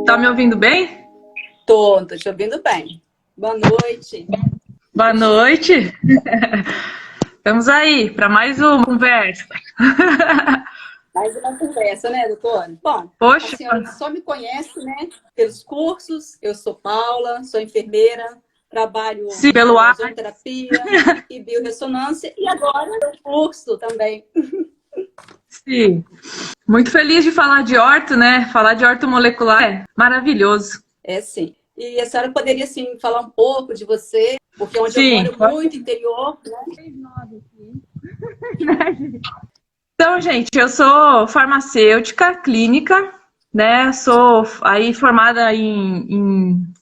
Tá me ouvindo bem? Tô te ouvindo bem. Boa noite. Boa noite. Estamos aí para mais uma conversa. Mais uma conversa, né, doutora? Bom, Poxa. a senhora só me conhece, né, pelos cursos. Eu sou Paula, sou enfermeira, trabalho pelo com ozonoterapia e biorressonância e agora o curso também. Sim. Muito feliz de falar de orto, né? Falar de orto molecular é maravilhoso. É, sim. E a senhora poderia, assim, falar um pouco de você, porque onde Sim. eu moro, muito interior, né? Então, gente, eu sou farmacêutica clínica, né? Sou aí formada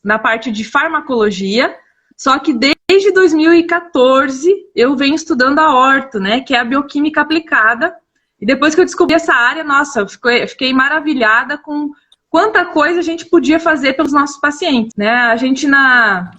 na parte de farmacologia, só que desde 2014 eu venho estudando a orto, né? Que é a bioquímica aplicada. E depois que eu descobri essa área, nossa, eu fiquei maravilhada com quanta coisa a gente podia fazer pelos nossos pacientes, né? A gente na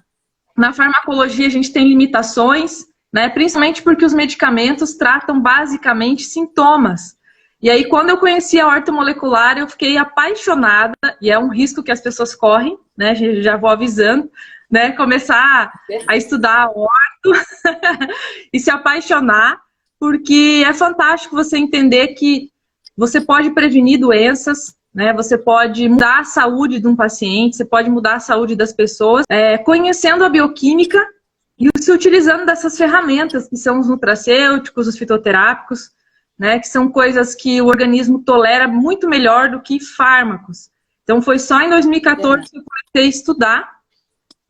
farmacologia a gente tem limitações, né? Principalmente porque os medicamentos tratam basicamente sintomas. E aí, quando eu conheci a ortomolecular, eu fiquei apaixonada, e é um risco que as pessoas correm, né? Já vou avisando, né? Começar a estudar a orto e se apaixonar, porque é fantástico você entender que você pode prevenir doenças, né? Você pode mudar a saúde de um paciente, você pode mudar a saúde das pessoas, conhecendo a bioquímica e se utilizando dessas ferramentas, que são os nutracêuticos, os fitoterápicos, né? Que são coisas que o organismo tolera muito melhor do que fármacos. Então, foi só em 2014 que eu comecei a estudar,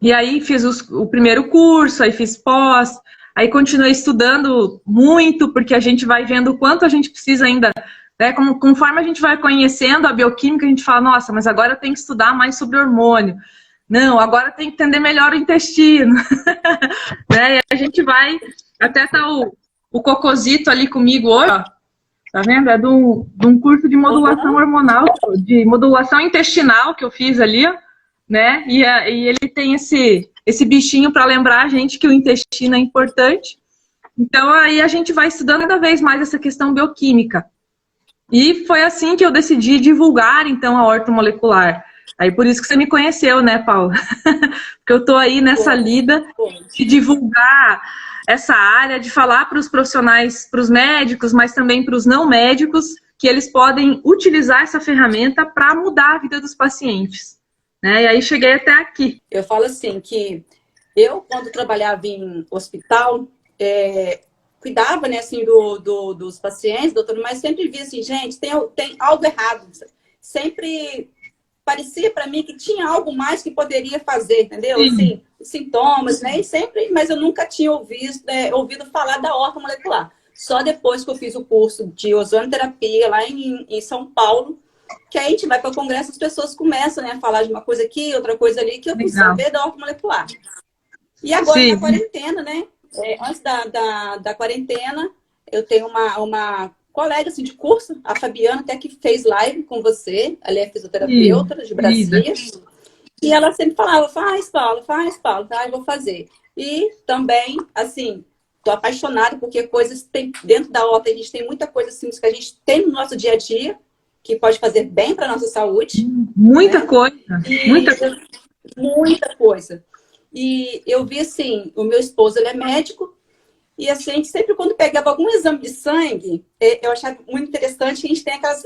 e aí fiz o primeiro curso, aí fiz pós, aí continuei estudando muito, porque a gente vai vendo o quanto a gente precisa ainda, né? Conforme a gente vai conhecendo a bioquímica, a gente fala, nossa, mas agora eu tenho que estudar mais sobre hormônio. Não, agora tem que entender melhor o intestino. Né? E a gente vai, até tá o Cocosito ali comigo hoje, ó, tá vendo? É de um curso de modulação hormonal, de modulação intestinal que eu fiz ali, ó, né? E ele tem esse bichinho para lembrar a gente que o intestino é importante. Então, aí a gente vai estudando cada vez mais essa questão bioquímica. E foi assim que eu decidi divulgar, então, a ortomolecular. Aí, por isso que você me conheceu, né, Paula? Porque eu tô aí nessa lida de divulgar essa área, de falar para os profissionais, para os médicos, mas também para os não médicos, que eles podem utilizar essa ferramenta para mudar a vida dos pacientes. Né? E aí cheguei até aqui. Eu falo assim, que eu, quando trabalhava em hospital, cuidava, né, assim, dos pacientes, doutor, mas sempre via assim, gente, tem algo errado. Sempre parecia para mim que tinha algo mais que poderia fazer, entendeu? Assim, sintomas, né? E sempre, mas eu nunca tinha ouvido falar da ortomolecular. Só depois que eu fiz o curso de ozonoterapia lá em São Paulo, que aí a gente vai para o congresso, as pessoas começam, né, a falar de uma coisa aqui, outra coisa ali, que eu fui saber da ortomolecular. E agora, na quarentena, né? Antes da quarentena, eu tenho uma colega assim, de curso, a Fabiana, até que fez live com você, ela é fisioterapeuta de Brasília. E ela sempre falava, faz, Paula, tá, eu vou fazer. E também, assim, tô apaixonada, porque coisas tem dentro da horta, a gente tem muita coisa assim que a gente tem no nosso dia a dia, que pode fazer bem para nossa saúde. Muita né? coisa, muita coisa. E eu vi assim, o meu esposo, ele é médico, e assim, a gente sempre quando pegava algum exame de sangue, eu achava muito interessante que a gente tem aquelas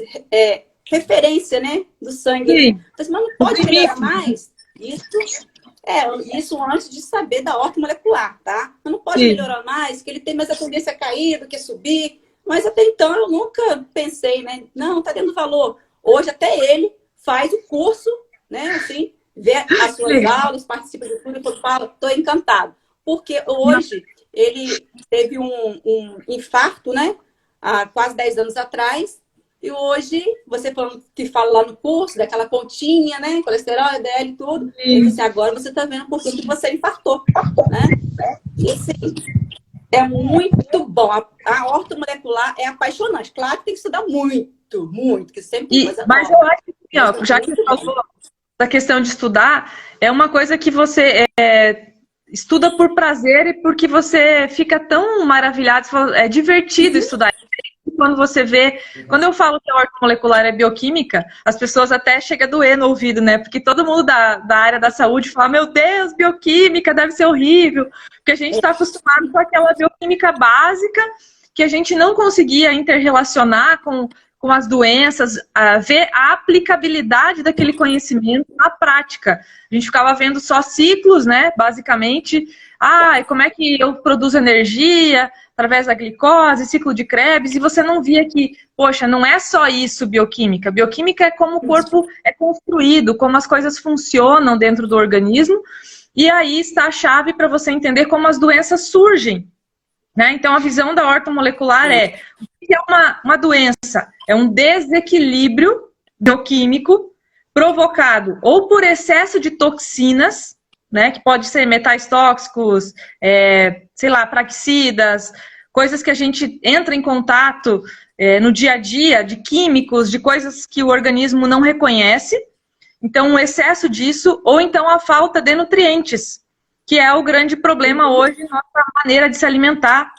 referência, né, do sangue. Mas não pode melhorar mais? Isso antes de saber da ortomolecular, tá? Mas não pode melhorar mais, que ele tem mais a tendência a cair do que subir. Mas até então eu nunca pensei, né? Não, tá dando valor. Hoje até ele faz o curso, né, assim, vê as suas aulas, participa de tudo, e fala, tô encantado. Porque hoje ele teve um infarto, né? Há quase 10 anos atrás. E hoje, você falando que fala lá no curso, daquela continha, né? Colesterol, LDL e tudo. Ele disse, agora você tá vendo por que você infartou, né? E assim, é muito bom. A ortomolecular é apaixonante. Claro que tem que estudar muito, muito, que sempre tem coisa mas nova. Eu acho que, ó, já que você falou da questão de estudar, é uma coisa que você estuda por prazer e porque você fica tão maravilhado, é divertido estudar. quando você vê... Quando eu falo que a ortomolecular é bioquímica, as pessoas até chegam a doer no ouvido, né? Porque todo mundo da área da saúde fala, meu Deus, bioquímica deve ser horrível. Porque a gente está acostumado com aquela bioquímica básica que a gente não conseguia interrelacionar com as doenças, ver a aplicabilidade daquele conhecimento na prática. A gente ficava vendo só ciclos, né? Basicamente, como é que eu produzo energia através da glicose, ciclo de Krebs, e você não via que, poxa, não é só isso bioquímica. Bioquímica é como o corpo é construído, como as coisas funcionam dentro do organismo, e aí está a chave para você entender como as doenças surgem. Né? Então, a visão da ortomolecular o que é uma doença? É um desequilíbrio bioquímico provocado ou por excesso de toxinas, né, que pode ser metais tóxicos, sei lá, praguicidas, coisas que a gente entra em contato no dia a dia, de químicos, de coisas que o organismo não reconhece. Então, um excesso disso, ou então a falta de nutrientes, que é o grande problema hoje, nossa maneira de se alimentar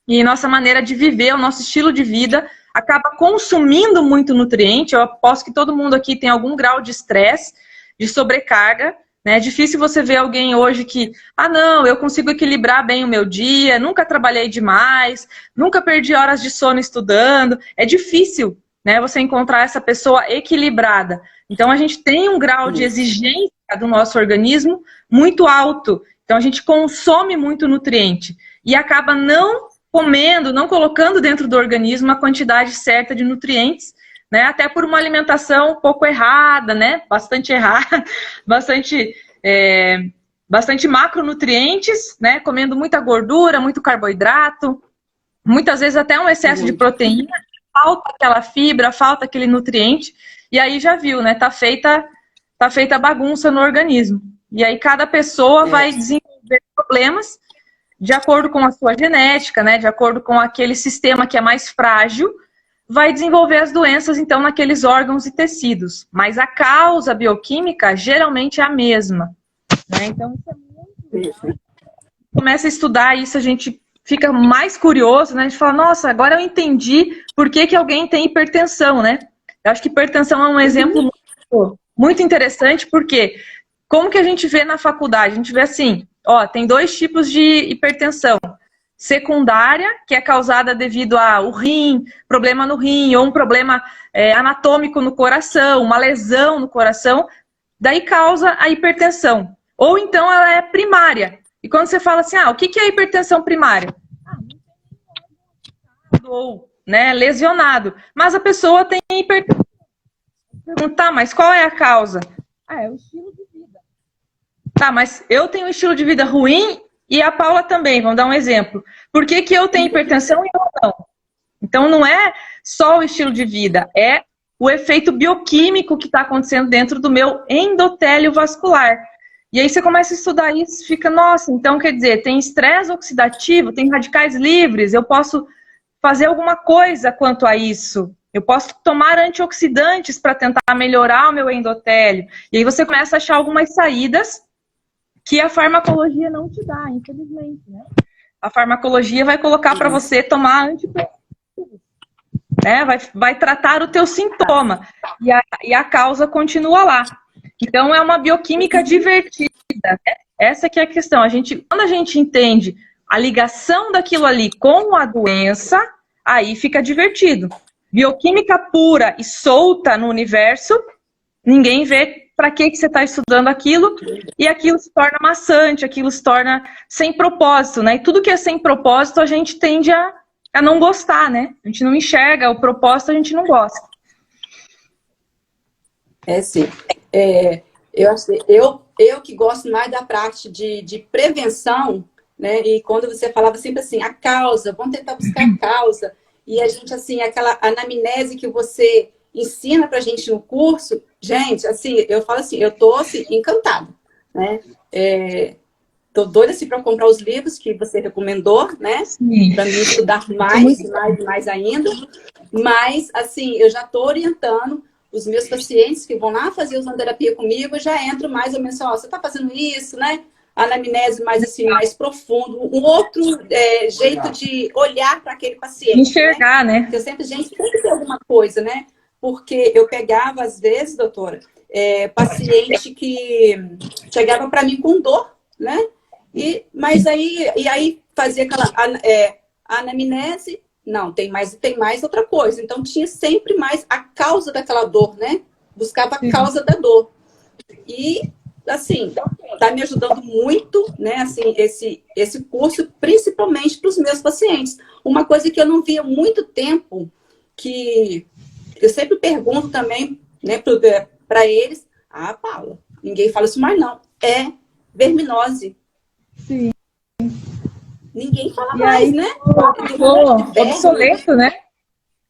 e nossa maneira de viver, o nosso estilo de vida acaba consumindo muito nutriente. Eu aposto que todo mundo aqui tem algum grau de estresse, de sobrecarga, né? É difícil você ver alguém hoje que, não, eu consigo equilibrar bem o meu dia, nunca trabalhei demais, nunca perdi horas de sono estudando. É difícil, né, você encontrar essa pessoa equilibrada. Então, a gente tem um grau de exigência do nosso organismo muito alto. Então, a gente consome muito nutriente e acaba não comendo, não colocando dentro do organismo a quantidade certa de nutrientes, né? Até por uma alimentação um pouco errada, né? Bastante errada, bastante macronutrientes, né? Comendo muita gordura, muito carboidrato, muitas vezes até um excesso de proteína, falta aquela fibra, falta aquele nutriente, e aí já viu, né? Tá feita bagunça no organismo. E aí cada pessoa vai desenvolver problemas de acordo com a sua genética, né? De acordo com aquele sistema que é mais frágil, vai desenvolver as doenças, então, naqueles órgãos e tecidos. Mas a causa bioquímica geralmente é a mesma, né? Então, isso é muito legal. Começa a estudar isso, a gente fica mais curioso, né? A gente fala, nossa, agora eu entendi por que alguém tem hipertensão, né? Eu acho que hipertensão é um exemplo muito interessante, porque como que a gente vê na faculdade? A gente vê assim, tem 2 tipos de hipertensão. Secundária, que é causada devido ao problema no rim, ou um problema anatômico no coração, uma lesão no coração, daí causa a hipertensão. Ou então ela é primária. E quando você fala assim, o que é hipertensão primária? Ou, né, lesionado. Mas a pessoa tem hipertensão. Tá, mas qual é a causa? É o estilo de vida. Tá, mas eu tenho um estilo de vida ruim e a Paula também, vamos dar um exemplo. Por que eu tenho hipertensão e eu não? Então não é só o estilo de vida, é o efeito bioquímico que está acontecendo dentro do meu endotélio vascular. E aí você começa a estudar isso e fica, nossa, então quer dizer, tem estresse oxidativo, tem radicais livres, eu posso fazer alguma coisa quanto a isso. Eu posso tomar antioxidantes para tentar melhorar o meu endotélio. E aí você começa a achar algumas saídas que a farmacologia não te dá, infelizmente, né? A farmacologia vai colocar para você tomar antidepressivos, né? Vai tratar o teu sintoma e a causa continua lá. Então é uma bioquímica divertida, né? Essa que é a questão. Quando a gente entende a ligação daquilo ali com a doença, aí fica divertido. Bioquímica pura e solta no universo, ninguém vê para que você está estudando aquilo, e aquilo se torna maçante, aquilo se torna sem propósito, né? E tudo que é sem propósito, a gente tende a não gostar, né? A gente não enxerga o propósito, a gente não gosta. Sim. Eu que gosto mais da parte de prevenção, né? E quando você falava sempre assim, a causa, vamos tentar buscar a causa. E a gente, assim, aquela anamnese que você ensina pra gente no curso, gente, assim, eu falo assim, eu tô assim, encantada, né? Tô doida assim para comprar os livros que você recomendou, né? Para me estudar mais ainda. Mas, assim, eu já tô orientando os meus pacientes que vão lá fazer ozonoterapia comigo, eu já entro mais ou menos assim, você tá fazendo isso, né? anamnese mais assim, mais profundo, um outro jeito de olhar para aquele paciente. Enxergar, né? Porque eu sempre, gente, sempre tem alguma coisa, né? Porque eu pegava, às vezes, doutora, paciente que chegava para mim com dor, né? Mas aí fazia aquela anamnese, não, tem mais outra coisa. Então tinha sempre mais a causa daquela dor, né? Buscava a causa da dor. E, assim, tá me ajudando muito, né? Assim, esse curso, principalmente para os meus pacientes. Uma coisa que eu não via há muito tempo, que eu sempre pergunto também, né, para eles, Paula, ninguém fala isso mais não, é verminose. Sim. Ninguém fala mais, né? Obsoleto, né?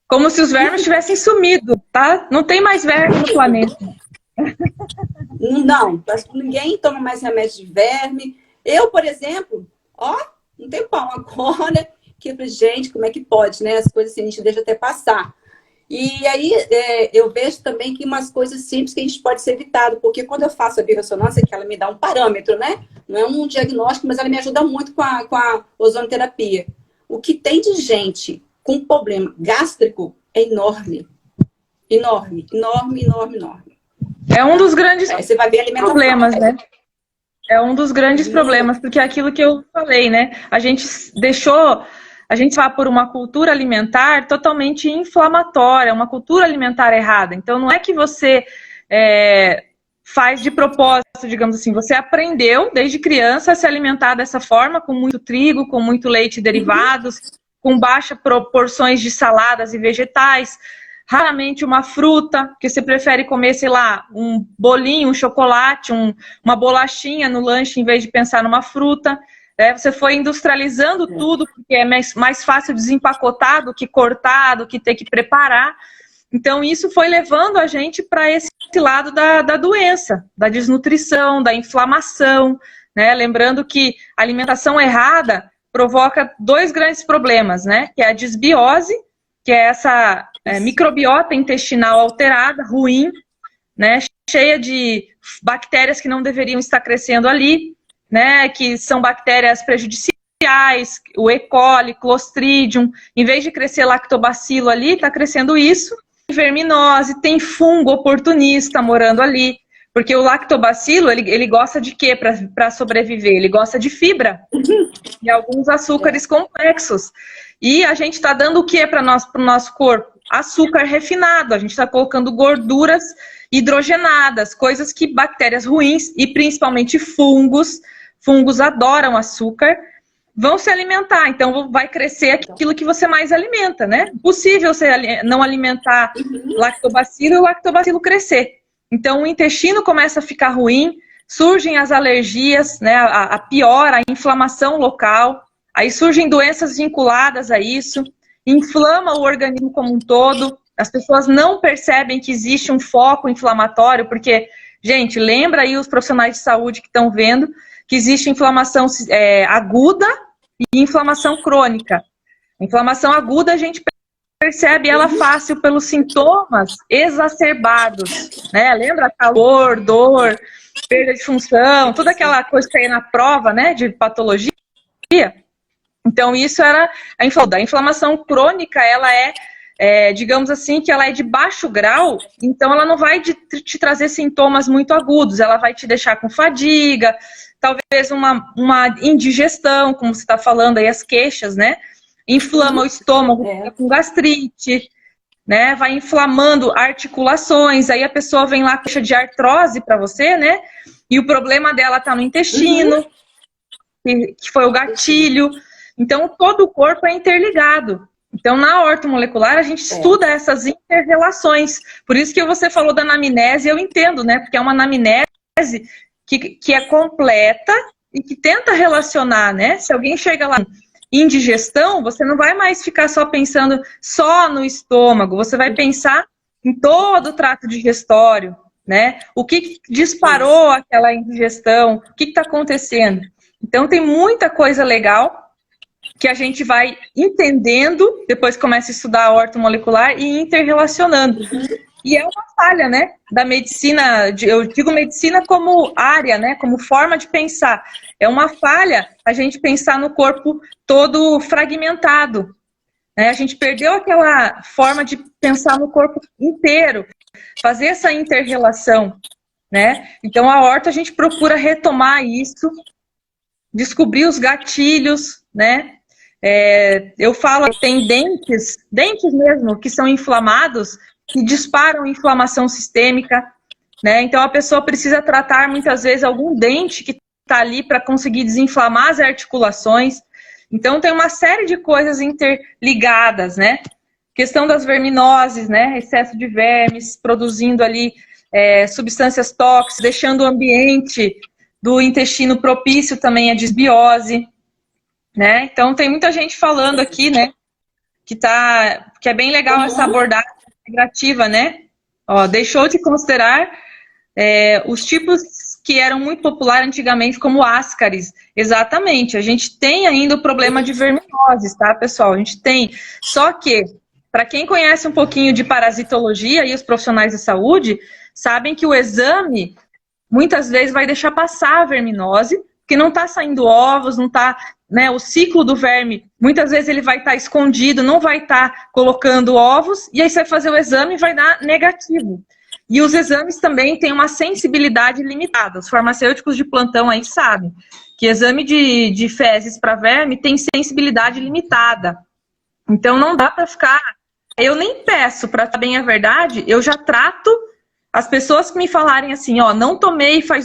Como se os vermes tivessem sumido, tá? Não tem mais verme no planeta. Não, ninguém toma mais remédio de verme. Eu, por exemplo, não tem pão agora, que eu falei, gente, como é que pode, né? As coisas assim, a gente deixa até passar. E aí eu vejo também que umas coisas simples que a gente pode ser evitado, porque quando eu faço a biorressonância, que ela me dá um parâmetro, né? Não é um diagnóstico, mas ela me ajuda muito com a ozonoterapia. O que tem de gente com problema gástrico é enorme. Enorme, enorme, enorme, enorme. É um dos grandes você vai ver alimentação, problemas, né? É um dos grandes problemas, porque é aquilo que eu falei, né? A gente vai por uma cultura alimentar totalmente inflamatória, uma cultura alimentar errada. Então, não é que você faz de propósito, digamos assim. Você aprendeu, desde criança, a se alimentar dessa forma, com muito trigo, com muito leite e derivados, com baixas proporções de saladas e vegetais, raramente uma fruta, porque você prefere comer, sei lá, um bolinho, um chocolate, uma bolachinha no lanche, em vez de pensar numa fruta. Você foi industrializando tudo, porque é mais fácil desempacotar do que cortar, do que ter que preparar. Então, isso foi levando a gente para esse lado da doença, da desnutrição, da inflamação, né? Lembrando que a alimentação errada provoca dois grandes problemas, né? Que é a desbiose, que é essa microbiota intestinal alterada, ruim, né? Cheia de bactérias que não deveriam estar crescendo ali, né, que são bactérias prejudiciais, o E. coli, Clostridium, em vez de crescer lactobacilo ali, está crescendo isso. Verminose, tem fungo oportunista morando ali, porque o lactobacilo, ele gosta de quê para sobreviver? Ele gosta de fibra e alguns açúcares complexos. E a gente está dando o que para o nosso corpo? Açúcar refinado, a gente está colocando gorduras hidrogenadas, coisas que bactérias ruins e principalmente fungos adoram açúcar, vão se alimentar. Então vai crescer aquilo que você mais alimenta, né? Impossível você não alimentar lactobacilo e o lactobacilo crescer. Então o intestino começa a ficar ruim, surgem as alergias, né? A piora, a inflamação local, aí surgem doenças vinculadas a isso, inflama o organismo como um todo. As pessoas não percebem que existe um foco inflamatório, porque, gente, lembra aí os profissionais de saúde que estão vendo que existe inflamação aguda e inflamação crônica. Inflamação aguda a gente percebe ela fácil pelos sintomas exacerbados, né? Lembra? Calor, dor, perda de função, toda aquela coisa que aí na prova, né, de patologia. Então, isso era a inflamação crônica, ela digamos assim, que ela é de baixo grau, então ela não vai te trazer sintomas muito agudos, ela vai te deixar com fadiga, talvez uma indigestão, como você está falando aí, as queixas, né? Inflama o estômago, fica com gastrite, né? Vai inflamando articulações, aí a pessoa vem lá com queixa de artrose para você, né? E o problema dela está no intestino, que foi o gatilho. Então, todo o corpo é interligado. Então, na ortomolecular, a gente estuda essas interrelações. Por isso que você falou da anamnese, eu entendo, né? Porque é uma anamnese que é completa e que tenta relacionar, né? Se alguém chega lá em indigestão, você não vai mais ficar só pensando só no estômago, você vai pensar em todo o trato digestório, né? O que disparou aquela indigestão, o que está acontecendo. Então, tem muita coisa legal que a gente vai entendendo, depois começa a estudar a ortomolecular e interrelacionando. E é uma falha, né, da medicina, eu digo medicina como área, né, como forma de pensar. É uma falha a gente pensar no corpo todo fragmentado, né? A gente perdeu aquela forma de pensar no corpo inteiro, fazer essa inter-relação, né? Então, a horta a gente procura retomar isso, descobrir os gatilhos, né? Eu falo que tem dentes mesmo, que são inflamados, que disparam inflamação sistêmica, né? Então, a pessoa precisa tratar, muitas vezes, algum dente que está ali para conseguir desinflamar as articulações. Então, tem uma série de coisas interligadas, né? Questão das verminoses, né? Excesso de vermes, produzindo ali substâncias tóxicas, deixando o ambiente do intestino propício também à desbiose, né? Então, tem muita gente falando aqui, né? Que é bem legal essa abordagem integrativa, né? Ó, deixou de considerar os tipos que eram muito populares antigamente, como ascaris. Exatamente. A gente tem ainda o problema de verminoses, tá, pessoal? A gente tem. Só que, para quem conhece um pouquinho de parasitologia e os profissionais de saúde, sabem que o exame, muitas vezes, vai deixar passar a verminose, porque não está saindo ovos, não está... Né, o ciclo do verme, muitas vezes ele vai estar escondido, não vai estar colocando ovos, e aí você vai fazer o exame e vai dar negativo. E os exames também têm uma sensibilidade limitada. Os farmacêuticos de plantão aí sabem que exame de fezes para verme tem sensibilidade limitada. Então não dá para ficar... Eu nem peço, para saber bem a verdade, eu já trato as pessoas que me falarem assim, ó, não tomei faz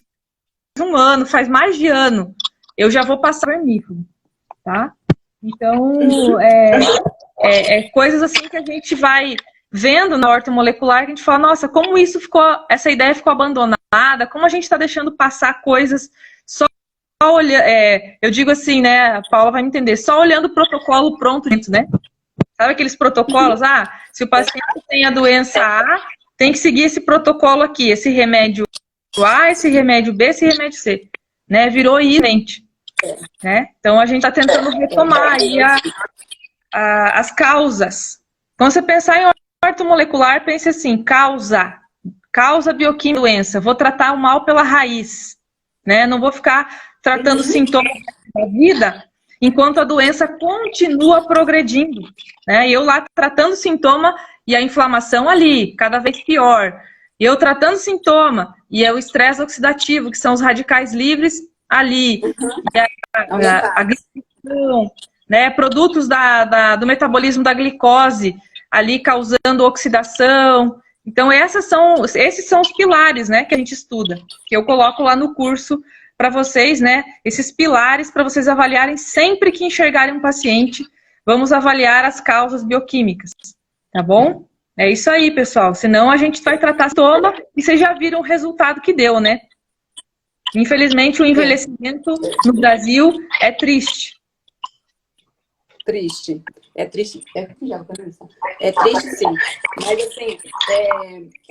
um ano, faz mais de ano, eu já vou passar vermífugo, tá? Então, coisas assim que a gente vai vendo na horta molecular, que a gente fala, nossa, como essa ideia ficou abandonada, como a gente está deixando passar coisas só olhando, eu digo assim, né, a Paula vai me entender, só olhando o protocolo pronto, né? Sabe aqueles protocolos? Se o paciente tem a doença A, tem que seguir esse protocolo aqui, esse remédio A, esse remédio B, esse remédio C, né? Virou isso, né? Então a gente está tentando retomar aí as causas. Quando você pensar em horta molecular, pense assim, causa bioquímica da doença, vou tratar o mal pela raiz, né? Não vou ficar tratando sintomas da vida enquanto a doença continua progredindo, né? E eu lá tratando sintoma e a inflamação ali, cada vez pior. Eu tratando sintoma e é o estresse oxidativo, que são os radicais livres ali, e a glicose, né? Produtos do metabolismo da glicose ali causando oxidação. Então, esses são os pilares, né, que a gente estuda, que eu coloco lá no curso para vocês, né, esses pilares para vocês avaliarem sempre que enxergarem um paciente, vamos avaliar as causas bioquímicas, tá bom? É isso aí, pessoal, senão a gente vai tratar sintoma e vocês já viram o resultado que deu, né? Infelizmente, o envelhecimento no Brasil é triste. Triste. É triste. É triste, sim. Mas, assim,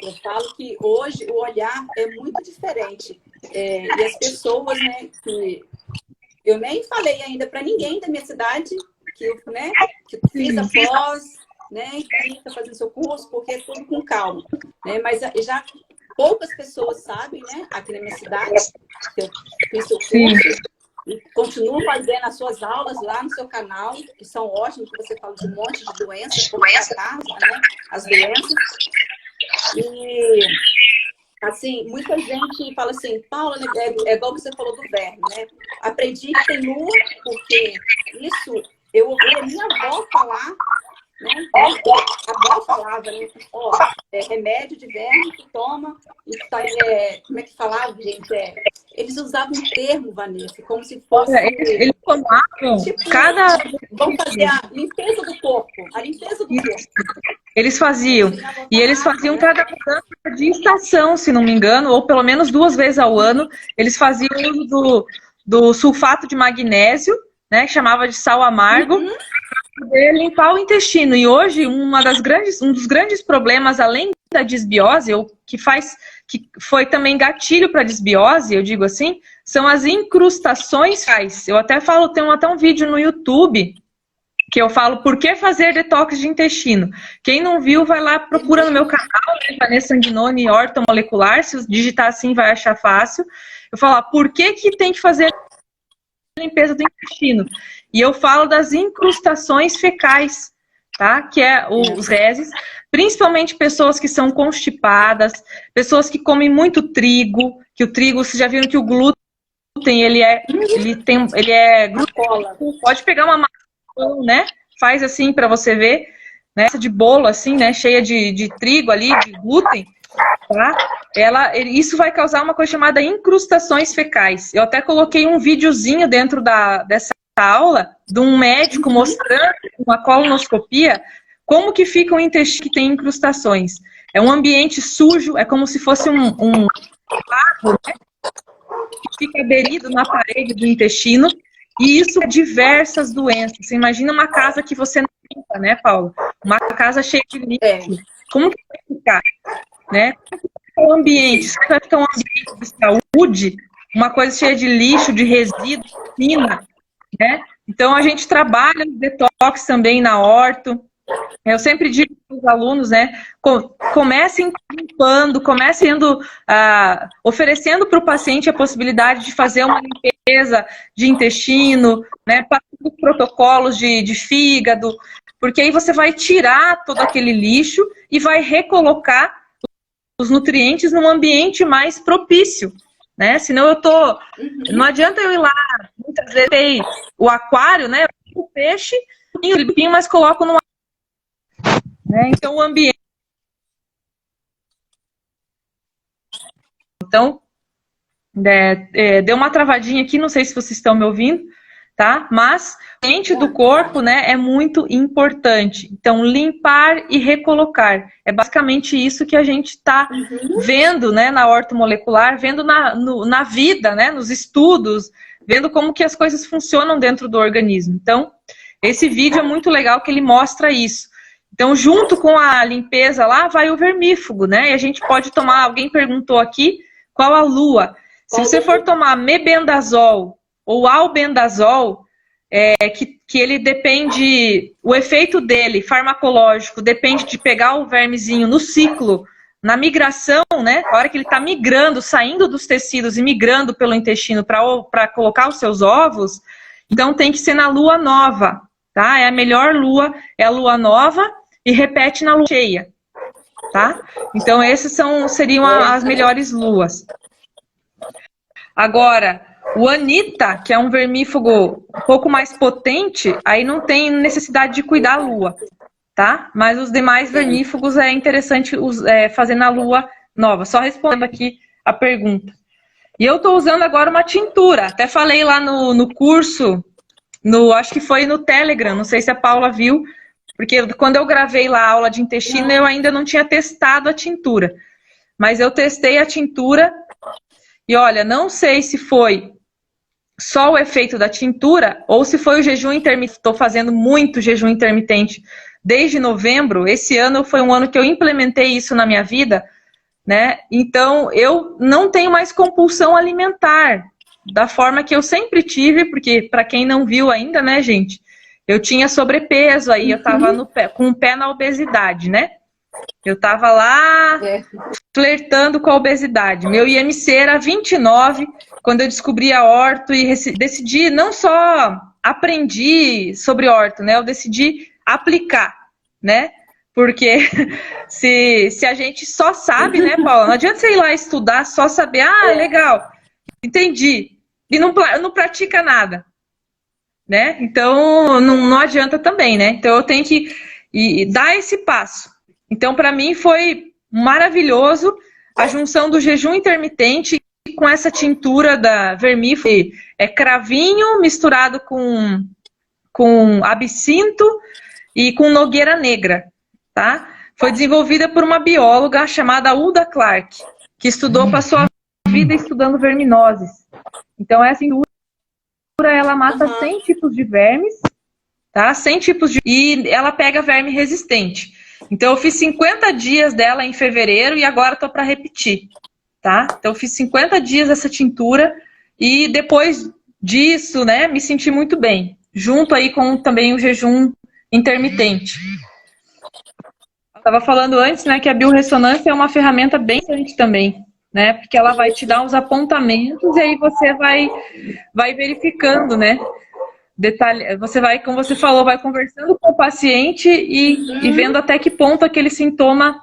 eu falo que hoje o olhar é muito diferente. E as pessoas, né, que eu nem falei ainda para ninguém da minha cidade que fiz a pós, né, que está fazendo seu curso, porque é tudo com calma. Né, mas já poucas pessoas sabem, né, aqui na minha cidade, que eu fiz seu curso. E continuo fazendo as suas aulas lá no seu canal, que são ótimas, que você fala de um monte de doenças, como né? As doenças. E, assim, muita gente fala assim, Paula, é igual que você falou do verme, né? Aprendi que tem lua, porque isso eu ouvi a minha avó falar, né? A avó falava, né? Remédio de verme que toma, e como é que falava, gente? Eles usavam um termo, Vanessa, como se fosse... Eles tomavam Vamos fazer a limpeza do corpo. A limpeza do corpo. Eles faziam. E eles faziam cada mudança de estação, se não me engano, ou pelo menos 2 vezes ao ano. Eles faziam uso do sulfato de magnésio, né, que chamava de sal amargo, para poder limpar o intestino. E hoje, um dos grandes problemas, além da desbiose, que foi também gatilho para desbiose, eu digo assim, são as incrustações. Eu até falo, tem até um vídeo no YouTube que eu falo por que fazer detox de intestino. Quem não viu, vai lá, procura no meu canal, né, Vanessa Sanguinoni, ortomolecular, se digitar assim vai achar fácil. Eu falo, por que tem que fazer limpeza do intestino? E eu falo das incrustações fecais, tá? Que é os fezes, principalmente pessoas que são constipadas, pessoas que comem muito trigo, que o trigo, vocês já viram que o glúten, ele é glúten, pode pegar uma massa, né? Faz assim para você ver, né? Essa de bolo assim, né? Cheia de trigo ali, de glúten, tá? Isso vai causar uma coisa chamada incrustações fecais. Eu até coloquei um videozinho dentro dessa aula de um médico mostrando uma colonoscopia como que fica um intestino que tem incrustações. É um ambiente sujo, é como se fosse um barro, né, que fica aderido na parede do intestino, e isso é diversas doenças. Você imagina uma casa que você não limpa, né, Paula? Uma casa cheia de lixo. Como que vai ficar, né? O ambiente, se vai ficar um ambiente de saúde, uma coisa cheia de lixo, de resíduo, fina, né? Então, a gente trabalha no detox também na orto. Eu sempre digo para os alunos, né? Comecem limpando, comecem oferecendo para o paciente a possibilidade de fazer uma limpeza de intestino, né? Passando os protocolos de fígado, porque aí você vai tirar todo aquele lixo e vai recolocar os nutrientes num ambiente mais propício, né? Senão não adianta eu ir lá, muitas vezes tem o aquário, né? O peixe, limpinho, mas coloco no né? Então o ambiente. Então, deu uma travadinha aqui, não sei se vocês estão me ouvindo, tá? Mas o ambiente do corpo, né, é muito importante. Então, limpar e recolocar. É basicamente isso que a gente está vendo, né, na ortomolecular, vendo na vida, né, nos estudos, vendo como que as coisas funcionam dentro do organismo. Então, esse vídeo é muito legal que ele mostra isso. Então, junto com a limpeza lá, vai o vermífugo, né? E a gente pode tomar, alguém perguntou aqui, qual a lua? Se você for tomar mebendazol ou albendazol, que ele depende, o efeito dele, farmacológico, depende de pegar o vermezinho no ciclo, na migração, né? A hora que ele está migrando, saindo dos tecidos e migrando pelo intestino para colocar os seus ovos, então tem que ser na lua nova, tá? É a melhor lua, é a lua nova e repete na lua cheia, tá? Então essas seriam as melhores luas. Agora, o Anita, que é um vermífugo um pouco mais potente, aí não tem necessidade de cuidar a lua, tá? Mas os demais vermífugos é interessante fazer na lua nova. Só respondendo aqui a pergunta. E eu tô usando agora uma tintura. Até falei lá no curso, acho que foi no Telegram, não sei se a Paula viu, porque quando eu gravei lá a aula de intestino, eu ainda não tinha testado a tintura. Mas eu testei a tintura e olha, não sei se foi só o efeito da tintura ou se foi o jejum intermitente. Estou fazendo muito jejum intermitente desde novembro. Esse ano foi um ano que eu implementei isso na minha vida, né? Então, eu não tenho mais compulsão alimentar da forma que eu sempre tive, porque para quem não viu ainda, né, gente? Eu tinha sobrepeso aí, eu tava com o pé na obesidade, né? Eu tava lá flertando com a obesidade. Meu IMC era 29 quando eu descobri a orto e decidi, não só aprendi sobre orto, né? Eu decidi aplicar, né? Porque se a gente só sabe, né, Paula? Não adianta você ir lá estudar, só saber, legal, entendi. E não pratica nada, né? Então, não adianta também, né? Então, eu tenho que dar esse passo. Então, para mim, foi maravilhoso a junção do jejum intermitente com essa tintura da vermífugo. É cravinho misturado com absinto e com nogueira negra, tá? Foi desenvolvida por uma bióloga chamada Hulda Clark, que passou a vida estudando verminoses. Então, essa tintura, ela mata 100 tipos de vermes, tá? 100 tipos de... E ela pega verme resistente. Então, eu fiz 50 dias dela em fevereiro e agora tô para repetir, tá? Então, eu fiz 50 dias dessa tintura e depois disso, né, me senti muito bem. Junto aí com também o jejum intermitente. Eu estava falando antes, né, que a biorressonância é uma ferramenta bem interessante também, né, porque ela vai te dar uns apontamentos e aí você vai verificando, né, detalhe, você vai, como você falou, vai conversando com o paciente e vendo até que ponto aquele sintoma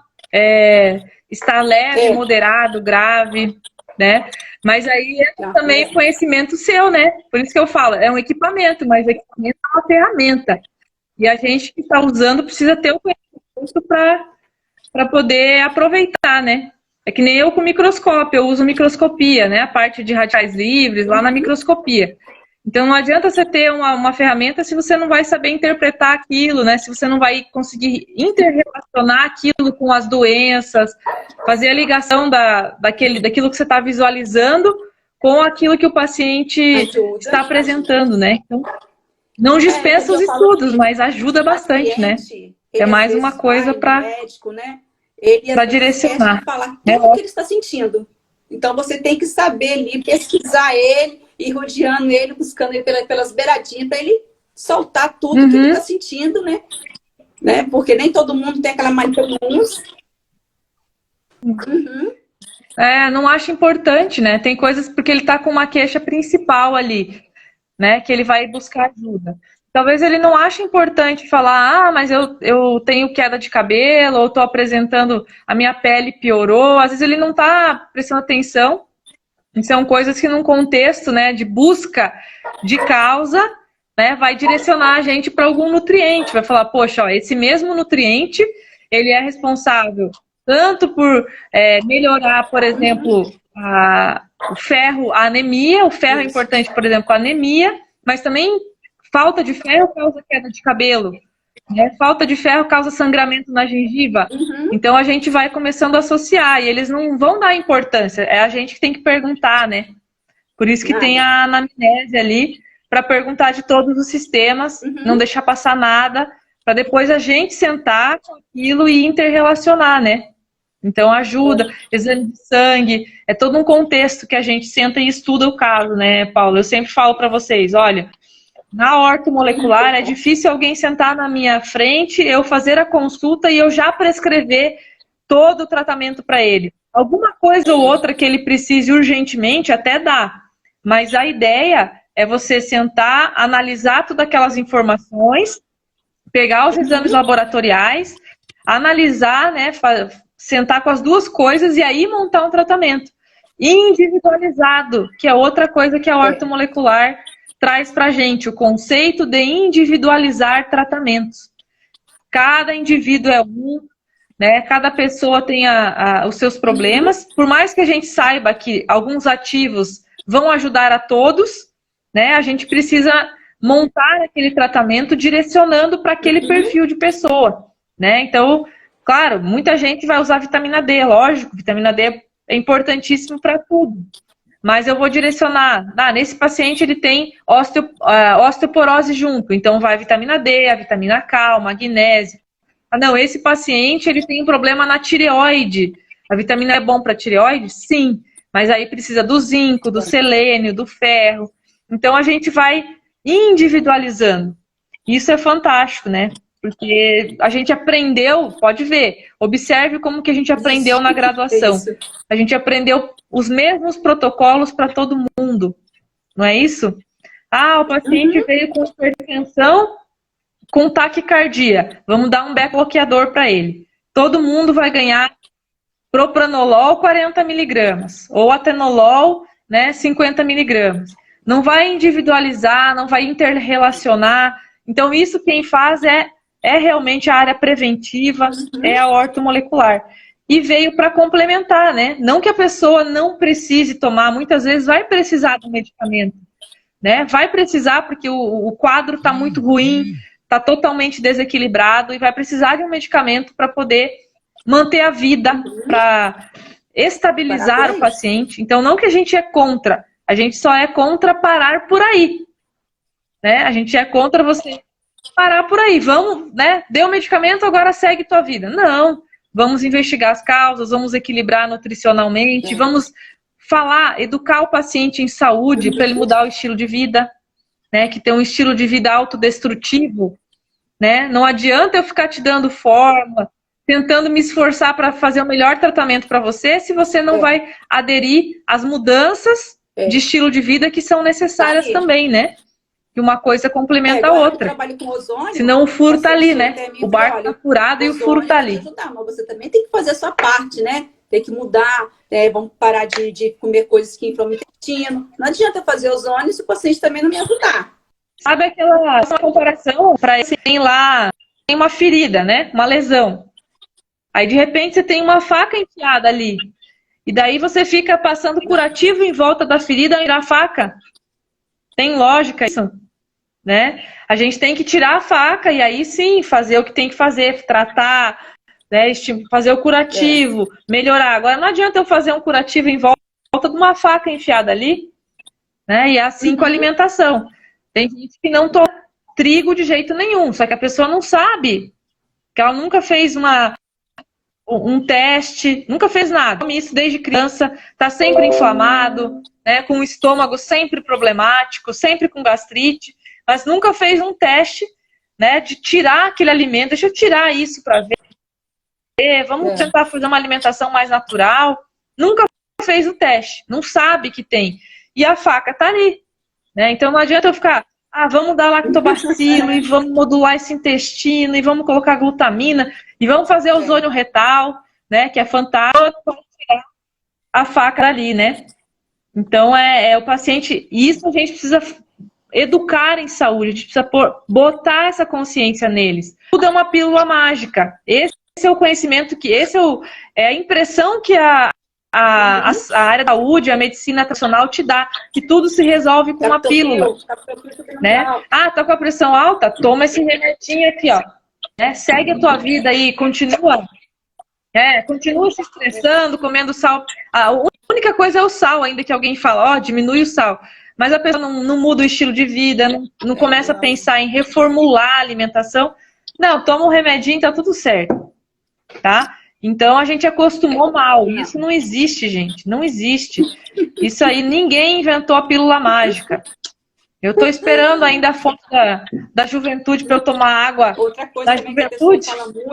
está leve, moderado, grave, né? Mas aí é também conhecimento seu, né? Por isso que eu falo, é um equipamento, mas o equipamento é uma ferramenta. E a gente que está usando precisa ter o conhecimento para poder aproveitar, né? É que nem eu com microscópio, eu uso microscopia, né? A parte de radicais livres lá na microscopia. Então não adianta você ter uma ferramenta se você não vai saber interpretar aquilo, né? Se você não vai conseguir interrelacionar aquilo com as doenças, fazer a ligação daquilo que você está visualizando com aquilo que o paciente está apresentando, né? Então, não dispensa os estudos, mas ajuda bastante, né? É mais uma coisa para direcionar. Falar tudo o que ele está sentindo. Então você tem que saber ali, pesquisar ele, ir rodeando ele, buscando ele pelas beiradinhas, para ele soltar tudo que ele está sentindo, né? Porque nem todo mundo tem aquela mindfulness. Não acho importante, né? Tem coisas porque ele está com uma queixa principal ali, né? Que ele vai buscar ajuda. Talvez ele não ache importante falar, mas eu tenho queda de cabelo, ou estou apresentando, a minha pele piorou. Às vezes ele não está prestando atenção. São coisas que num contexto, né, de busca de causa, né, vai direcionar a gente para algum nutriente. Vai falar, poxa, ó, esse mesmo nutriente, ele é responsável tanto por melhorar, por exemplo, o ferro, a anemia. O ferro é importante, por exemplo, a anemia, mas também falta de ferro causa queda de cabelo, né? Falta de ferro causa sangramento na gengiva. Então a gente vai começando a associar e eles não vão dar importância. É a gente que tem que perguntar, né? Por isso que tem a anamnese ali para perguntar de todos os sistemas, não deixar passar nada, para depois a gente sentar com aquilo e interrelacionar, né? Então ajuda, exame de sangue, é todo um contexto que a gente senta e estuda o caso, né, Paulo? Eu sempre falo para vocês, olha, na ortomolecular é difícil alguém sentar na minha frente, eu fazer a consulta e eu já prescrever todo o tratamento para ele. Alguma coisa ou outra que ele precise urgentemente até dá, mas a ideia é você sentar, analisar todas aquelas informações, pegar os exames laboratoriais, analisar, né, sentar com as duas coisas e aí montar um tratamento individualizado, que é outra coisa que a ortomolecular traz para a gente, o conceito de individualizar tratamentos. Cada indivíduo é um, né? Cada pessoa tem os seus problemas. Por mais que a gente saiba que alguns ativos vão ajudar a todos, né? A gente precisa montar aquele tratamento direcionando para aquele perfil de pessoa, né? Então, claro, muita gente vai usar vitamina D, lógico, vitamina D é importantíssimo para tudo. Mas eu vou direcionar, nesse paciente ele tem osteoporose junto, então vai a vitamina D, a vitamina K, o magnésio. Não, esse paciente ele tem um problema na tireoide. A vitamina é bom para tireoide? Sim, mas aí precisa do zinco, do selênio, do ferro. Então a gente vai individualizando. Isso é fantástico, né? Porque a gente aprendeu, pode ver, observe como que a gente aprendeu na graduação. A gente aprendeu os mesmos protocolos para todo mundo, não é isso? O paciente veio com hipertensão, com taquicardia. Vamos dar um beta-bloqueador para ele. Todo mundo vai ganhar propranolol 40 miligramas, ou atenolol, né, 50 miligramas. Não vai individualizar, não vai interrelacionar. Então isso quem faz é realmente a área preventiva, é a ortomolecular. E veio para complementar, né? Não que a pessoa não precise tomar, muitas vezes vai precisar do medicamento, né? Vai precisar porque o quadro está muito ruim, está totalmente desequilibrado e vai precisar de um medicamento para poder manter a vida, para estabilizar o paciente. Então, não que a gente é contra, a gente só é contra parar por aí, né? A gente é contra você parar por aí. Vamos, né? Deu o medicamento, agora segue tua vida. Não. Vamos investigar as causas, vamos equilibrar nutricionalmente, vamos falar, educar o paciente em saúde para ele mudar o estilo de vida, né? Que tem um estilo de vida autodestrutivo, né? Não adianta eu ficar te dando fórmula, tentando me esforçar para fazer o melhor tratamento para você, se você não vai aderir às mudanças de estilo de vida que são necessárias também, né? E uma coisa complementa a outra. Eu trabalho com ozônio. Senão o furo tá ali, né? O barco tá furado e o furo tá ali. Ajudar, mas você também tem que fazer a sua parte, né? Tem que mudar, vamos parar de comer coisas que inflamam o intestino. Não adianta fazer ozônio se o paciente também não me ajudar. Sabe aquela comparação para esse tem lá, tem uma ferida, né? Uma lesão. Aí de repente você tem uma faca enfiada ali. E daí você fica passando curativo em volta da ferida e da faca. Tem lógica isso, né? A gente tem que tirar a faca e aí sim fazer o que tem que fazer, tratar, né? Fazer o curativo, melhorar. Agora não adianta eu fazer um curativo em volta de uma faca enfiada ali, né? E é assim com a alimentação. Tem gente que não toma trigo de jeito nenhum, só que a pessoa não sabe, que ela nunca fez um teste, nunca fez nada. Come isso desde criança, tá sempre inflamado, né, com o estômago sempre problemático, sempre com gastrite, mas nunca fez um teste, né, de tirar aquele alimento. Deixa eu tirar isso para ver, vamos tentar fazer uma alimentação mais natural. Nunca fez o teste, não sabe que tem. E a faca tá ali, né? Então não adianta eu ficar, vamos dar lactobacilo e vamos modular esse intestino e vamos colocar glutamina e vamos fazer ozônio retal, né, que é fantástico, para tirar a faca ali, né? Então, o paciente... Isso a gente precisa educar em saúde, a gente precisa botar essa consciência neles. Tudo é uma pílula mágica. Esse é o conhecimento é a impressão que a área da saúde, a medicina tradicional te dá, que tudo se resolve com uma pílula. Né? Tá com a pressão alta? Toma esse remedinho aqui, ó. Né? Segue a tua vida aí, continua se estressando, comendo sal. A única coisa é o sal, ainda que alguém fala, diminui o sal. Mas a pessoa não muda o estilo de vida, não começa a pensar em reformular a alimentação. Não, toma um remedinho, tá tudo certo. Tá? Então a gente acostumou mal. Isso não existe, gente. Não existe. Isso aí, ninguém inventou a pílula mágica. Eu tô esperando ainda a fonte da juventude para eu tomar água. Outra coisa da juventude,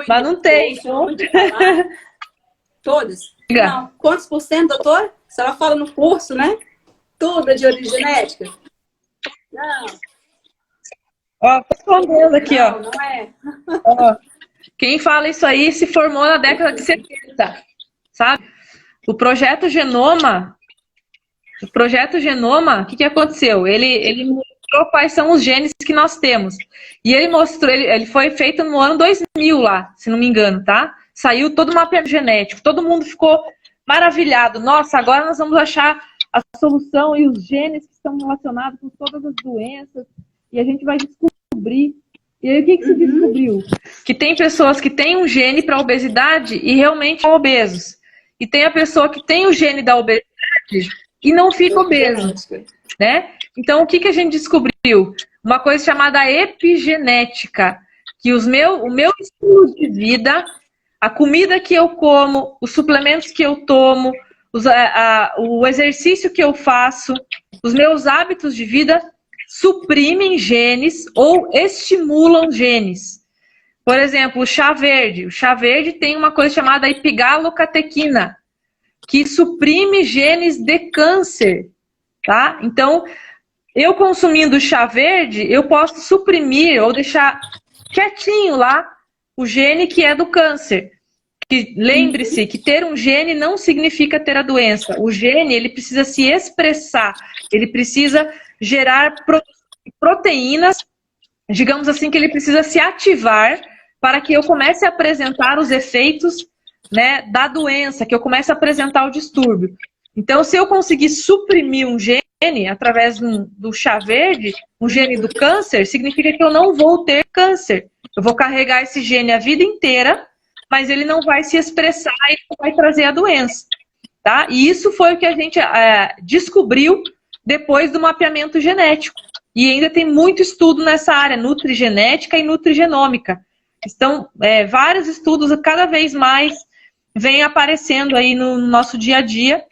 mas não tem. Todas? Não. Quantos por cento, doutor? Se ela fala no curso, né? Tudo é de origem genética? Não. Ó, tô respondendo aqui, não, ó. Não é. Ó, quem fala isso aí se formou na década de 70, sabe? O projeto Genoma, o que aconteceu? Ele mostrou quais são os genes que nós temos. E ele mostrou, ele foi feito no ano 2000 lá, se não me engano, tá? Saiu todo o mapeamento genético, todo mundo ficou maravilhado. Nossa, agora nós vamos achar a solução e os genes que estão relacionados com todas as doenças. E a gente vai descobrir. E aí o que se descobriu? Que tem pessoas que têm um gene para obesidade e realmente são obesos. E tem a pessoa que tem o gene da obesidade e não fica obeso, né? Então, o que a gente descobriu? Uma coisa chamada epigenética, que o meu estilo de vida, a comida que eu como, os suplementos que eu tomo, o exercício que eu faço, os meus hábitos de vida suprimem genes ou estimulam genes. Por exemplo, o chá verde. O chá verde tem uma coisa chamada epigalocatequina, que suprime genes de câncer, tá? Então, eu consumindo chá verde, eu posso suprimir ou deixar quietinho lá o gene que é do câncer. Lembre-se que ter um gene não significa ter a doença. O gene, ele precisa se expressar, ele precisa gerar proteínas, digamos assim, que ele precisa se ativar para que eu comece a apresentar os efeitos, né, da doença, que eu comece a apresentar o distúrbio. Então, se eu conseguir suprimir um gene através do chá verde, um gene do câncer, significa que eu não vou ter câncer. Eu vou carregar esse gene a vida inteira, mas ele não vai se expressar e não vai trazer a doença. Tá? E isso foi o que a gente descobriu depois do mapeamento genético. E ainda tem muito estudo nessa área, nutrigenética e nutrigenômica. Então, vários estudos, cada vez mais, vêm aparecendo aí no nosso dia a dia,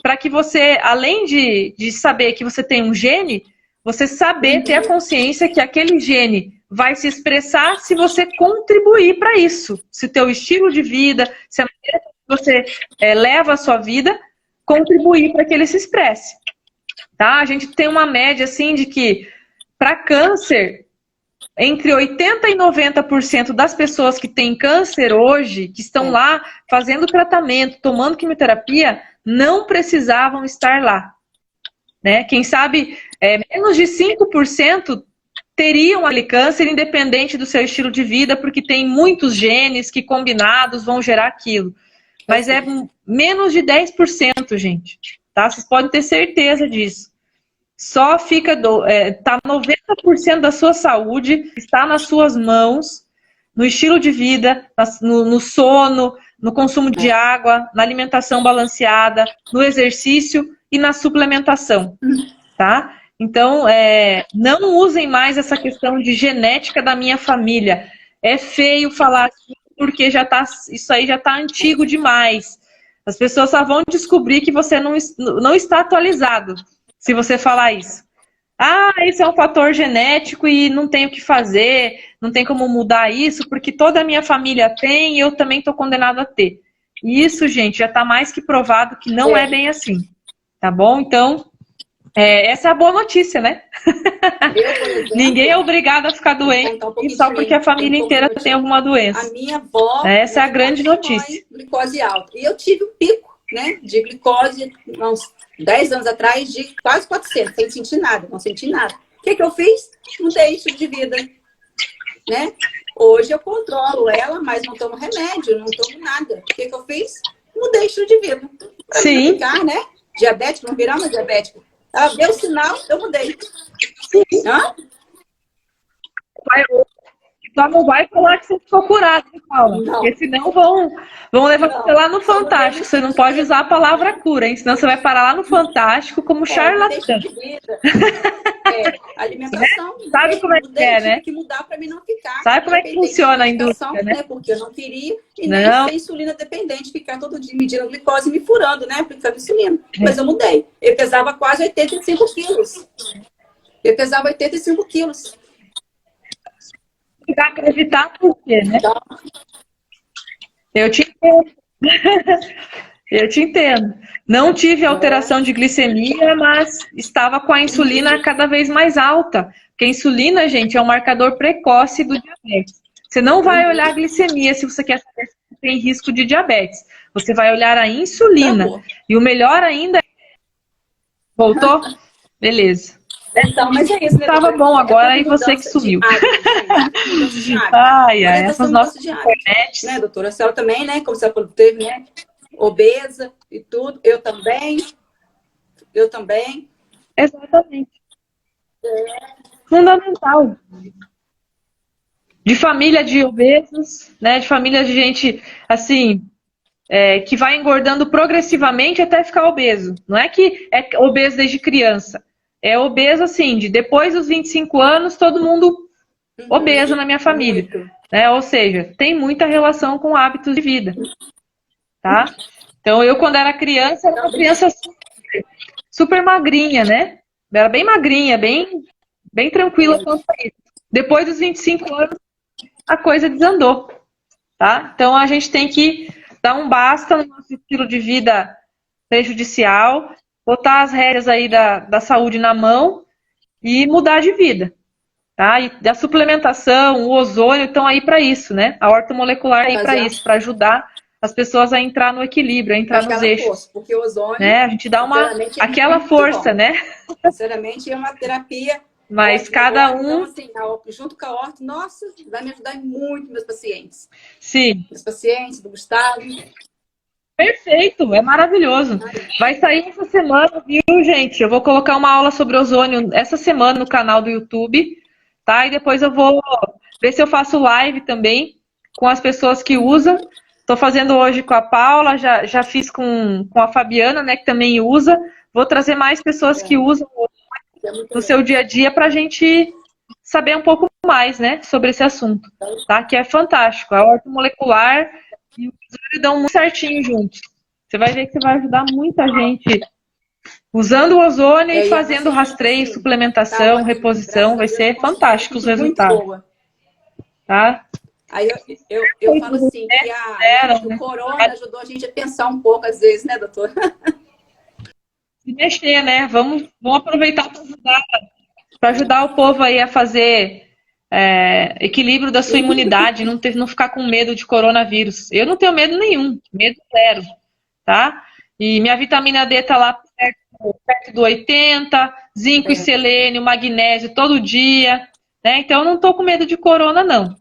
para que você, além de saber que você tem um gene, você saber ter a consciência que aquele gene vai se expressar se você contribuir para isso. Se o teu estilo de vida, se a maneira que você leva a sua vida, contribuir para que ele se expresse. Tá? A gente tem uma média assim de que para câncer, entre 80% e 90% das pessoas que têm câncer hoje, que estão lá fazendo tratamento, tomando quimioterapia, não precisavam estar lá. Né? Quem sabe menos de 5% teriam aquele câncer, independente do seu estilo de vida, porque tem muitos genes que combinados vão gerar aquilo. Mas é menos de 10%, gente. Tá? Vocês podem ter certeza disso. Só fica, tá 90% da sua saúde está nas suas mãos, no estilo de vida, no sono, no consumo de água, na alimentação balanceada, no exercício e na suplementação, tá? Então, não usem mais essa questão de genética da minha família. É feio falar assim, porque isso aí já está antigo demais. As pessoas só vão descobrir que você não está atualizado se você falar isso. Ah, isso é um fator genético e não tem o que fazer, não tem como mudar isso, porque toda a minha família tem e eu também estou condenado a ter. E isso, gente, já está mais que provado que não é bem assim. Tá bom? Então, essa é a boa notícia, né? Ninguém é obrigado a ficar doente só porque a família inteira tem alguma doença. A minha avó... Essa é a grande notícia. Glicose alta. E eu tive um pico, né, de glicose, uns 10 anos atrás, de quase 400, sem sentir nada, não senti nada. O que eu fiz? Mudei estilo de vida, né? Hoje eu controlo ela, mas não tomo remédio, não tomo nada. O que eu fiz? Mudei estilo de vida. Pra Sim. não ficar, né? Diabético, não virar uma diabético. Ela deu sinal, eu mudei. Sim. Hã? Só não vai falar que você ficou curado, Paula. Não. Porque senão vão levar você lá no Fantástico. Você não pode usar a palavra cura, hein? Senão você vai parar lá no Fantástico como charlatão. Alimentação. Sabe como é que é, né? Tive que mudar para mim não ficar. Sabe como é que funciona a indústria, né? Porque eu não queria e nem ser insulina dependente, ficar todo dia medindo a glicose e me furando, né? Aplicando insulina. Mas eu mudei. Eu pesava quase 85 quilos. Eu pesava 85 quilos. Vai acreditar por quê, né? Então, eu te entendo. Eu te entendo. Não tive alteração de glicemia, mas estava com a insulina cada vez mais alta. Porque a insulina, gente, é um marcador precoce do diabetes. Você não vai olhar a glicemia se você quer saber se você tem risco de diabetes. Você vai olhar a insulina. E o melhor ainda é... Voltou? Beleza. Então, mas é isso, né? Tava bom agora e você que sumiu. Ai, essas nossas internet. Né, doutora? A senhora também, né? Como a senhora teve, né? Obesa e tudo. Eu também. Exatamente. Fundamental. De família de obesos, né? De família de gente, assim, que vai engordando progressivamente até ficar obeso. Não é que é obeso desde criança. É obeso, assim, de depois dos 25 anos, todo mundo obeso na minha família. Né? Ou seja, tem muita relação com hábitos de vida. Tá? Então, eu, quando era criança, era uma criança super magrinha, né? Era bem magrinha, bem tranquila quanto a isso. Depois dos 25 anos, a coisa desandou. Tá? Então, a gente tem que dar um basta no nosso estilo de vida prejudicial, botar as rédeas aí da saúde na mão e mudar de vida. Tá? E a suplementação, o ozônio estão aí para isso, né? A ortomolecular aí para isso, para ajudar as pessoas a entrar no equilíbrio, a entrar nos eixos. Força, porque o ozônio, né? A gente dá aquela força, bom. Né? Sinceramente, é uma terapia. Mas cada um... Então, assim, junto com a orto, nossa, vai me ajudar muito meus pacientes. Sim. Meus pacientes, do Gustavo. Perfeito, é maravilhoso. Vai sair essa semana, viu, gente? Eu vou colocar uma aula sobre ozônio essa semana no canal do YouTube, tá? E depois eu vou ver se eu faço live também com as pessoas que usam. Estou fazendo hoje com a Paula, já fiz com a Fabiana, né, que também usa. Vou trazer mais pessoas que usam no seu dia a dia para a gente saber um pouco mais, né, sobre esse assunto, tá? Que é fantástico. A ortomolecular e o ozônio dão muito certinho juntos. Você vai ver que você vai ajudar muita gente usando o ozônio e fazendo rastreio, suplementação, reposição. Vai ser fantástico os resultados. tá? Aí eu falo assim, que o corona ajudou a gente a pensar um pouco, às vezes, né, doutor? Se mexer, né? Vamos aproveitar para ajudar o povo aí a fazer equilíbrio da sua imunidade, não ficar com medo de coronavírus. Eu não tenho medo nenhum, medo zero, tá? E minha vitamina D tá lá perto do 80, zinco e selênio, magnésio todo dia, né? Então eu não tô com medo de corona, não.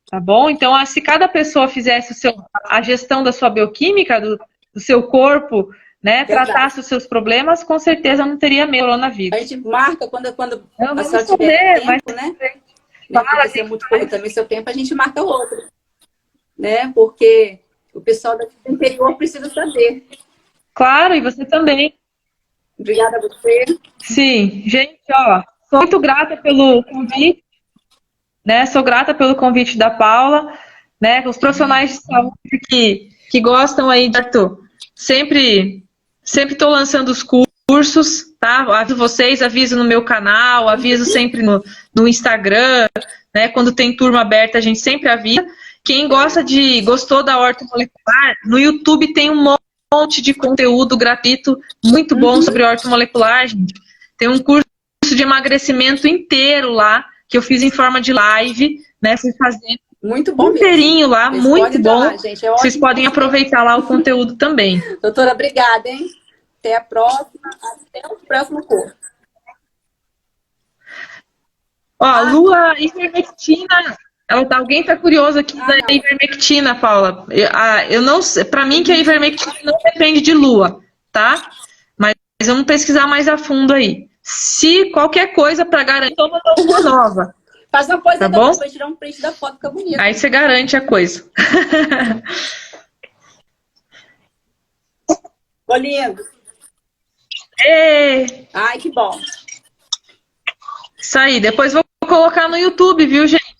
Tá bom? Então, se cada pessoa fizesse a gestão da sua bioquímica, do seu corpo, né? Tratasse os seus problemas, com certeza não teria medo do coronavírus. A gente marca quando a senhora tiver tempo, mas... né? Porque se é muito pouco também seu tempo, a gente marca outro. Né? Porque o pessoal do interior precisa saber. Claro, e você também. Obrigada a você. Sim, gente, ó, sou muito grata pelo convite, né? Sou grata pelo convite da Paula, né? Os profissionais de saúde que gostam aí de sempre estou lançando os cursos, tá? Aviso vocês, aviso no meu canal, aviso sempre no Instagram, né? Quando tem turma aberta, a gente sempre avisa. Quem gostou da ortomolecular, no YouTube tem um monte de conteúdo gratuito muito bom sobre ortomolecular, gente. Tem um curso de emagrecimento inteiro lá, que eu fiz em forma de live, né? Fui fazendo muito bom inteirinho mesmo. lá, Vocês muito bom. Lá, gente, vocês podem aproveitar lá o conteúdo também. Doutora, obrigada, hein? Até a próxima. Até o próximo curso. Ó, Lua, ivermectina. Alguém tá curioso aqui da ivermectina, Paula. Eu não sei, para mim que a ivermectina não depende de Lua, tá? Mas vamos pesquisar mais a fundo aí. Se qualquer coisa para garantir, toma uma nova. Faz uma coisa, tá bom? Depois tirar um print da foto, fica bonito. Aí você garante a coisa. Ô, lindo. Ei. Ai, que bom. Isso aí. Depois vou colocar no YouTube, viu, gente?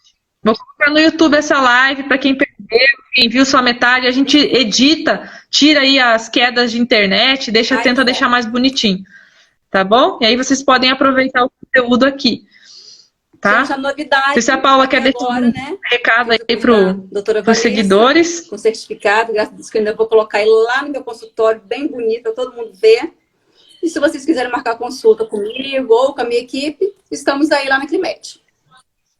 Vou colocar no YouTube essa live para quem perdeu, quem viu só metade. A gente edita, tira aí as quedas de internet, tenta deixar mais bonitinho. Tá bom? E aí vocês podem aproveitar o conteúdo aqui. Tá? Gente, a novidade. Se a Paula quer deixar um recado aí para os seguidores. Com certificado, graças a Deus que eu ainda vou colocar ele lá no meu consultório, bem bonito, para todo mundo ver. E se vocês quiserem marcar consulta comigo ou com a minha equipe, estamos aí lá na Climed.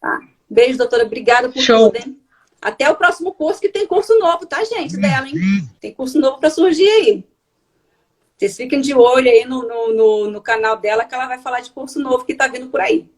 Tá? Beijo, doutora. Obrigada por tudo, hein? Até o próximo curso, que tem curso novo, tá, gente? Dela, hein? Tem curso novo para surgir aí. Vocês fiquem de olho aí no canal dela, que ela vai falar de curso novo que tá vindo por aí.